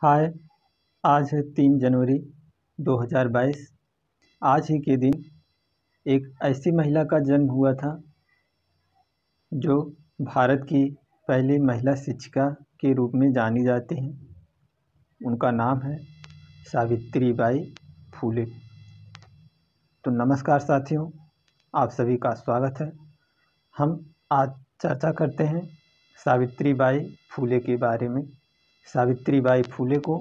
हाय। आज है 3 जनवरी 2022। आज ही के दिन एक ऐसी महिला का जन्म हुआ था जो भारत की पहली महिला शिक्षिका के रूप में जानी जाती हैं। उनका नाम है सावित्रीबाई फुले। तो नमस्कार साथियों, आप सभी का स्वागत है। हम आज चर्चा करते हैं सावित्रीबाई फुले के बारे में। सावित्रीबाई फुले को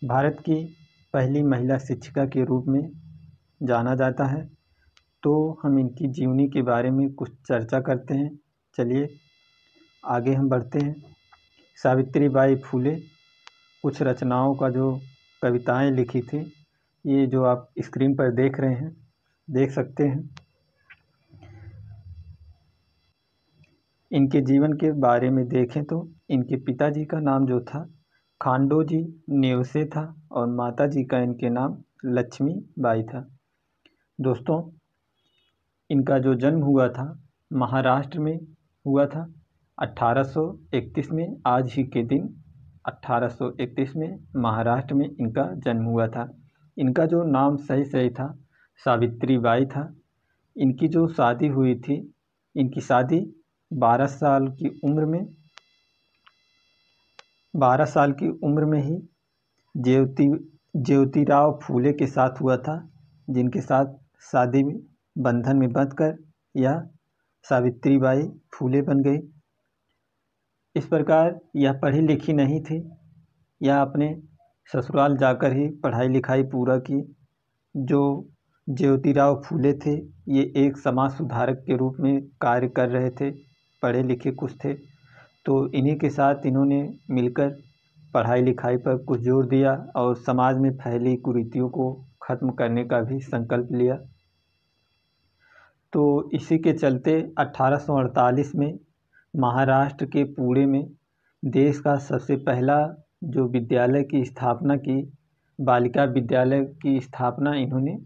भारत की पहली महिला शिक्षिका के रूप में जाना जाता है। तो हम इनकी जीवनी के बारे में कुछ चर्चा करते हैं। चलिए आगे हम बढ़ते हैं। सावित्रीबाई फुले कुछ रचनाओं का जो कविताएं लिखी थी, ये जो आप स्क्रीन पर देख रहे हैं, देख सकते हैं। इनके जीवन के बारे में देखें तो इनके पिताजी का नाम जो था खांडोजी नेवसे था और माताजी का इनके नाम लक्ष्मी बाई था। दोस्तों, इनका जो जन्म हुआ था महाराष्ट्र में हुआ था 1831 में। आज ही के दिन 1831 में महाराष्ट्र में इनका जन्म हुआ था। इनका जो नाम सही था सावित्रीबाई था। इनकी जो शादी हुई थी, इनकी शादी 12 साल की उम्र में 12 साल की उम्र में ही ज्योतिराव फूले के साथ हुआ था, जिनके साथ शादी में बंधन में बंधकर यह सावित्रीबाई फुले बन गई। इस प्रकार यह पढ़ी लिखी नहीं थी। यह अपने ससुराल जाकर ही पढ़ाई लिखाई पूरा की। जो ज्योतिराव फुले थे, ये एक समाज सुधारक के रूप में कार्य कर रहे थे, पढ़े लिखे कुछ थे। तो इन्हीं के साथ इन्होंने मिलकर पढ़ाई लिखाई पर कुछ जोर दिया और समाज में फैली कुरीतियों को ख़त्म करने का भी संकल्प लिया। तो इसी के चलते 1848 में महाराष्ट्र के पुणे में देश का सबसे पहला जो विद्यालय की स्थापना की, बालिका विद्यालय की स्थापना इन्होंने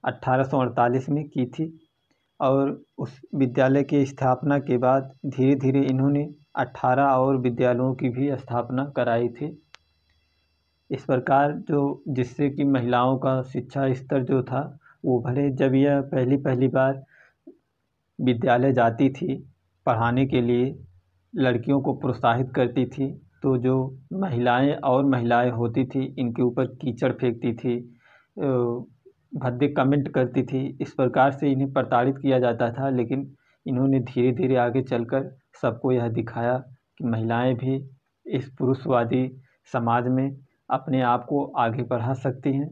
1848 में की थी। और उस विद्यालय की स्थापना के बाद धीरे धीरे इन्होंने 18 और विद्यालयों की भी स्थापना कराई थी। इस प्रकार जिससे कि महिलाओं का शिक्षा स्तर जो था वो बढ़े। जब यह पहली बार विद्यालय जाती थी पढ़ाने के लिए, लड़कियों को प्रोत्साहित करती थी, तो जो महिलाएं होती थी इनके ऊपर कीचड़ फेंकती थी, भद्दे कमेंट करती थी। इस प्रकार से इन्हें प्रताड़ित किया जाता था। लेकिन इन्होंने धीरे धीरे आगे चलकर सबको यह दिखाया कि महिलाएं भी इस पुरुषवादी समाज में अपने आप को आगे बढ़ा सकती हैं।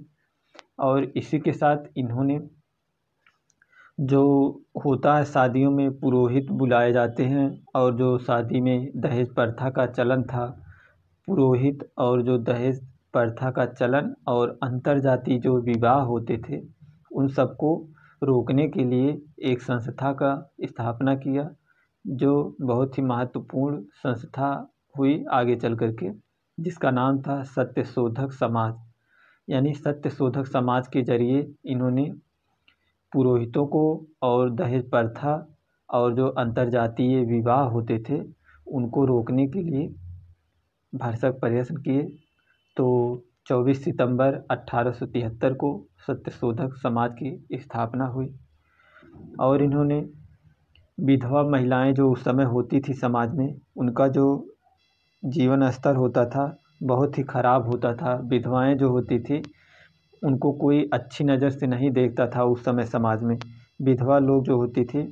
और इसी के साथ इन्होंने जो होता है शादियों में पुरोहित बुलाए जाते हैं, और जो शादी में दहेज प्रथा का चलन था, पुरोहित और जो दहेज प्रथा का चलन और अंतरजातीय जो विवाह होते थे, उन सबको रोकने के लिए एक संस्था का स्थापना किया, जो बहुत ही महत्वपूर्ण संस्था हुई आगे चल करके, जिसका नाम था सत्यशोधक समाज। यानी सत्यशोधक समाज के जरिए इन्होंने पुरोहितों को और दहेज प्रथा और जो अंतरजातीय विवाह होते थे उनको रोकने के लिए भरसक प्रयत्न किए। तो 24 सितंबर 1873 को सत्यशोधक समाज की स्थापना हुई। और इन्होंने विधवा महिलाएं जो उस समय होती थी समाज में, उनका जो जीवन स्तर होता था बहुत ही ख़राब होता था। विधवाएं जो होती थी उनको कोई अच्छी नज़र से नहीं देखता था उस समय समाज में। विधवा लोग जो होती थी,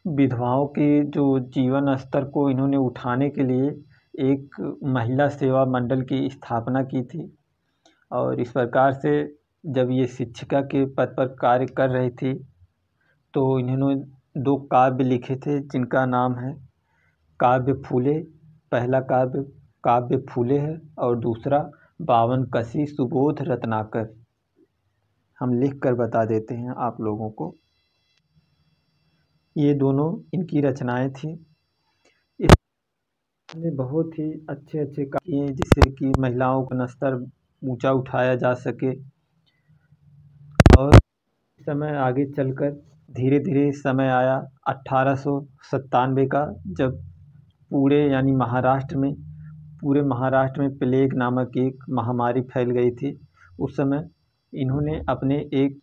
विधवाओं के जो जीवन स्तर को इन्होंने उठाने के लिए एक महिला सेवा मंडल की स्थापना की थी। और इस प्रकार से जब ये शिक्षिका के पद पर कार्य कर रही थी, तो इन्होंने 2 काव्य लिखे थे, जिनका नाम है काव्य फूले। पहला काव्य फूले है और दूसरा 52 कसी सुबोध रत्नाकर। हम लिख कर बता देते हैं आप लोगों को। ये दोनों इनकी रचनाएं थी। इसने बहुत ही अच्छे काम किए जिससे कि महिलाओं का स्तर ऊंचा उठाया जा सके। और समय आगे चलकर धीरे धीरे समय आया 1897 का, जब पुणे यानी महाराष्ट्र में पूरे महाराष्ट्र में प्लेग नामक एक महामारी फैल गई थी। उस समय इन्होंने अपने एक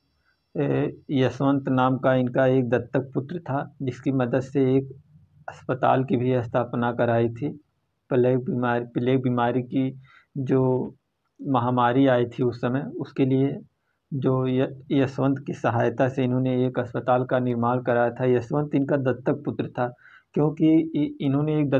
यशवंत नाम का इनका एक दत्तक पुत्र था, जिसकी मदद से एक अस्पताल की भी स्थापना कराई थी। प्लेग बीमारी की जो महामारी आई थी उस समय, उसके लिए जो यशवंत की सहायता से इन्होंने एक अस्पताल का निर्माण कराया था। यशवंत इनका दत्तक पुत्र था, क्योंकि इन्होंने एक